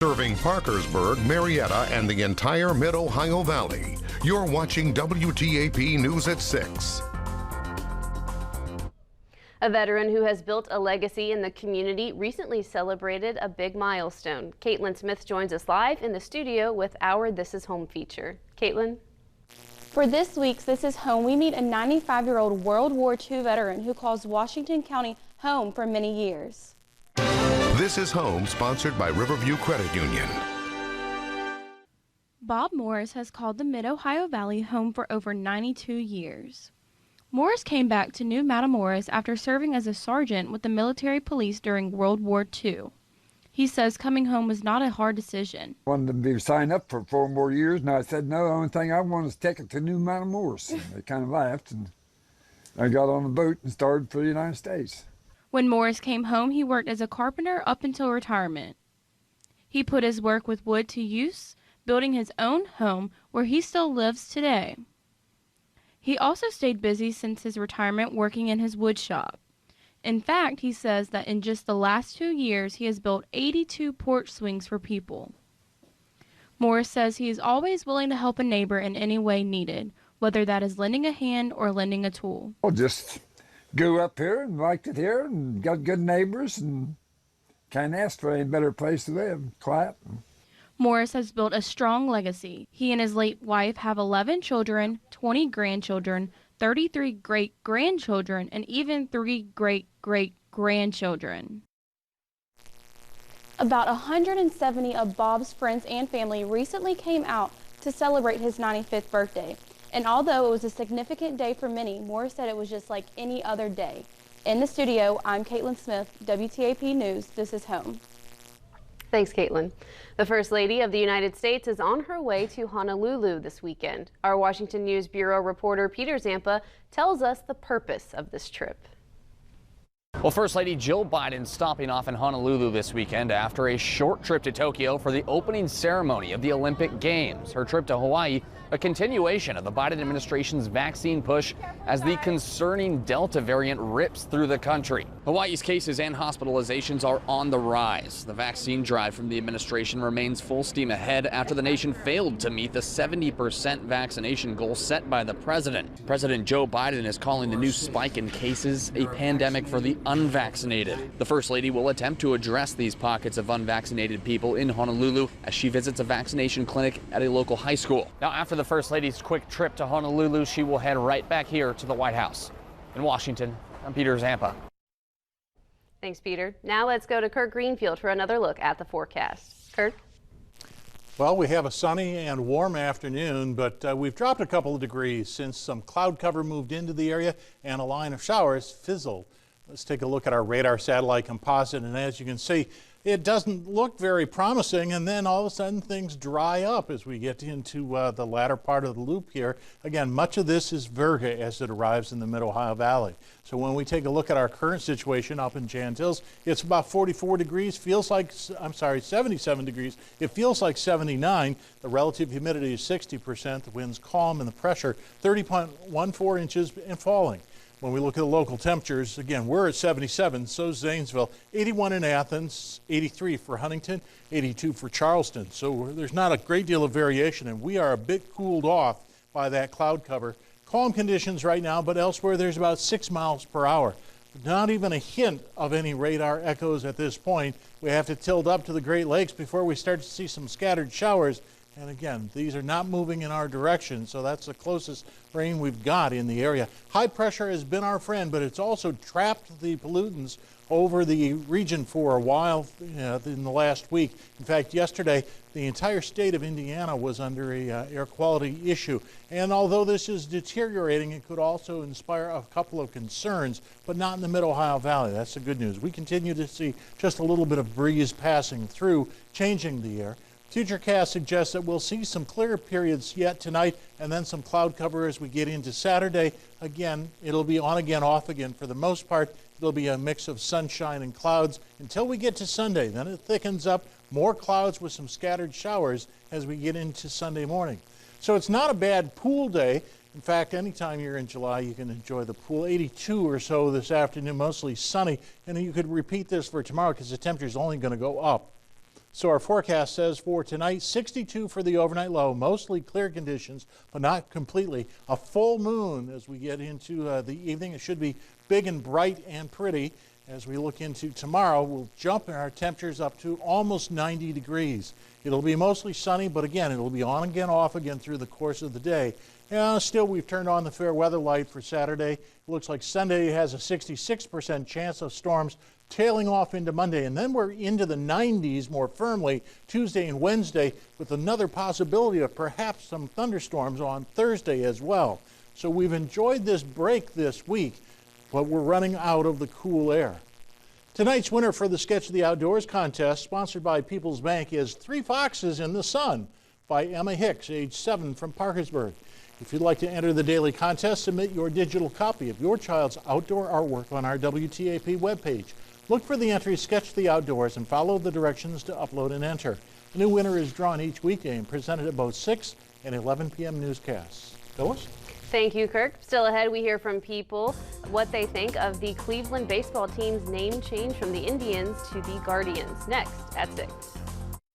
Serving Parkersburg, Marietta, and the entire Mid-Ohio Valley. You're watching WTAP News at 6. A veteran who has built a legacy in the community recently celebrated a big milestone. Caitlin Smith joins us live in the studio with our This Is Home feature. Caitlin? For this week's This Is Home, we meet a 95-year-old World War II veteran who calls Washington County home for many years. This Is Home, sponsored by Riverview Credit Union. Bob Morris has called the Mid-Ohio Valley home for over 92 years. Morris came back to New Matamoros after serving as a sergeant with the military police during World War II. He says coming home was not a hard decision. I wanted to sign up for 4 more years, and I said, no, the only thing I want is a ticket to New Matamoros. And they kind of laughed, and I got on the boat and started for the United States. When Morris came home, he worked as a carpenter up until retirement. He put his work with wood to use, building his own home where he still lives today. He also stayed busy since his retirement working in his wood shop. In fact, he says that in just the last 2 years, he has built 82 porch swings for people. Morris says he is always willing to help a neighbor in any way needed, whether that is lending a hand or lending a tool. Well, just grew up here and liked it here and got good neighbors and can't ask for any better place to live, quiet. Morris has built a strong legacy. He and his late wife have 11 children, 20 grandchildren, 33 great-grandchildren, and even 3 great-great-grandchildren. About 170 of Bob's friends and family recently came out to celebrate his 95th birthday. And although it was a significant day for many, Morris said it was just like any other day. In the studio, I'm Caitlin Smith, WTAP News. This is Home. Thanks, Caitlin. The First Lady of the United States is on her way to Honolulu this weekend. Our Washington News Bureau reporter Peter Zampa tells us the purpose of this trip. Well, First Lady Jill Biden stopping off in Honolulu this weekend after a short trip to Tokyo for the opening ceremony of the Olympic Games. Her trip to Hawaii, a continuation of the Biden administration's vaccine push as the concerning Delta variant rips through the country. Hawaii's cases and hospitalizations are on the rise. The vaccine drive from the administration remains full steam ahead after the nation failed to meet the 70% vaccination goal set by the president. President Joe Biden is calling the new spike in cases a pandemic for the unvaccinated. The First Lady will attempt to address these pockets of unvaccinated people in Honolulu as she visits a vaccination clinic at a local high school. Now, after the First Lady's quick trip to Honolulu, she will head right back here to the White House. In Washington, I'm Peter Zampa. Thanks, Peter. Now let's go to Kurt Greenfield for another look at the forecast. Kurt? Well, we have a sunny and warm afternoon, but we've dropped a couple of degrees since some cloud cover moved into the area and a line of showers fizzled. Let's take a look at our radar satellite composite, and as you can see, it doesn't look very promising, and then all of a sudden things dry up as we get into the latter part of the loop here. Again, much of this is virga as it arrives in the Mid-Ohio Valley. So when we take a look at our current situation up in Jand Hills, it's about 44 degrees, feels like, 77 degrees. It feels like 79. The relative humidity is 60%, the wind's calm, and the pressure 30.14 inches and falling. When we look at the local temperatures, again, we're at 77, so's Zanesville, 81 in Athens, 83 for Huntington, 82 for Charleston. So there's not a great deal of variation, and we are a bit cooled off by that cloud cover. Calm conditions right now, but elsewhere there's about 6 miles per hour. Not even a hint of any radar echoes at this point. We have to tilt up to the Great Lakes before we start to see some scattered showers. And again, these are not moving in our direction, so that's the closest rain we've got in the area. High pressure has been our friend, but it's also trapped the pollutants over the region for a while in the last week. In fact, yesterday, the entire state of Indiana was under a air quality issue. And although this is deteriorating, it could also inspire a couple of concerns, but not in the Mid-Ohio Valley. That's the good news. We continue to see just a little bit of breeze passing through, changing the air. Futurecast suggests that we'll see some clear periods yet tonight and then some cloud cover as we get into Saturday. Again, it'll be on again, off again. For the most part, it'll be a mix of sunshine and clouds until we get to Sunday. Then it thickens up, more clouds with some scattered showers as we get into Sunday morning. So it's not a bad pool day. In fact, anytime you're in July, you can enjoy the pool. 82 or so this afternoon, mostly sunny. And you could repeat this for tomorrow because the temperature is only going to go up. So our forecast says for tonight, 62 for the overnight low, mostly clear conditions, but not completely. A full moon as we get into the evening. It should be big and bright and pretty. As we look into tomorrow, we'll jump in our temperatures up to almost 90 degrees. It'll be mostly sunny, but again, it'll be on again, off again through the course of the day. Still, we've turned on the fair weather light for Saturday. It looks like Sunday has a 66% chance of storms tailing off into Monday, and then we're into the 90s more firmly Tuesday and Wednesday, with another possibility of perhaps some thunderstorms on Thursday as well. So we've enjoyed this break this week, but we're running out of the cool air. Tonight's winner for the Sketch of the Outdoors contest, sponsored by People's Bank, is 3 Foxes in the Sun by Emma Hicks, age 7, from Parkersburg. If you'd like to enter the daily contest, submit your digital copy of your child's outdoor artwork on our WTAP webpage. Look for the entry Sketch of the Outdoors and follow the directions to upload and enter. A new winner is drawn each weekday and presented at both 6 and 11 p.m. newscasts. Phyllis? Thank you, Kirk. Still ahead, we hear from people what they think of the Cleveland baseball team's name change from the Indians to the Guardians. Next at 6.